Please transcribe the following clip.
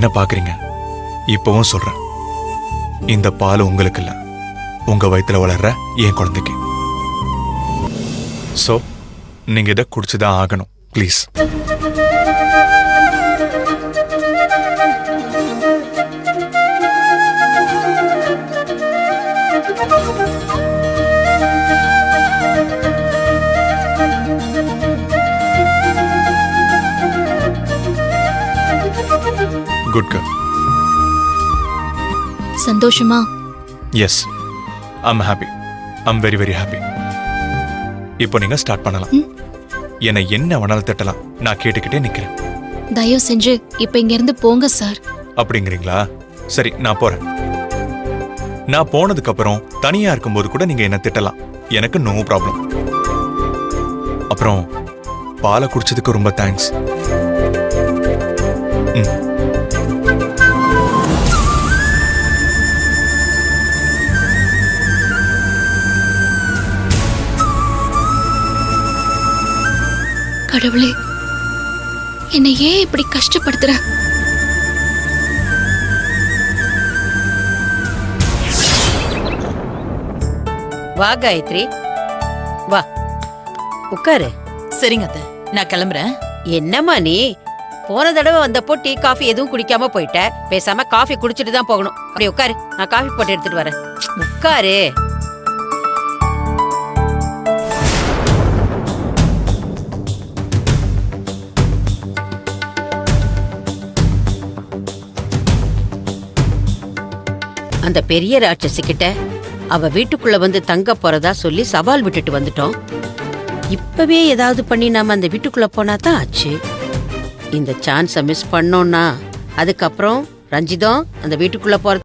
என்ன பாக்குறீங்க? இப்பவும் சொல்றேன், இந்த பால் உங்களுக்கு இல்ல, உங்க வயித்துல வளர்ற என் குழந்தைக்கு. சோ நீங்க இதை குடிச்சுதான் ஆகணும், ப்ளீஸ். Good girl. சந்தோஷமா? Yes, I'm happy. I'm very very happy. இப்போ நீங்க ஸ்டார்ட் பண்ணலாம். என்னை என்ன வேணாலும் திட்டலாம், நான் கேட்டுக்கிட்டே நிக்கிறேன். தயவு செஞ்சு இப்ப இங்க இருந்து போங்க சார். அப்படிங்கிறீங்களா? சரி, நான் போறேன். நான் போனதுக்கு அப்புறம் தனியா இருக்கும்போது கூட நீங்க என்ன திட்டலாம், எனக்கு நோ ப்ராப்ளம். அப்புறம் பாலை குடிச்சதுக்கு ரொம்ப தேங்க்ஸ். கடவுளே, என்னை ஏன் இப்படி கஷ்டப்படுத்துற? வா காயத்ரி, வா உட்காரு. சரிங்க அத்தை, நான் கிளம்புறேன். என்னம்மா நீ போன தடவை வந்தப்போ டீ காஃபி எதுவும் குடிக்காம போயிட்ட. பேசாம காஃபி குடிச்சிட்டு தான் போகணும். அப்படி உட்காரு, நான் காஃபி போட்டு எடுத்துட்டு வரேன். உட்காரு. அந்த பெரிய ராட்சசி கிட்ட அவ வீட்டுக்குள்ள வந்து தங்க போறதா சொல்லி சவால் விட்டுட்டு வந்துட்டோம். இப்பவே ஏதாவது பண்ணி நாம அந்த வீட்டுக்குள்ள போனா தான் ஆச்சு. இந்த சான்ஸை மிஸ் பண்ணோம்னா அதுக்கப்புறம் ரஞ்சிதம் அந்த வீட்டுக்குள்ள போறத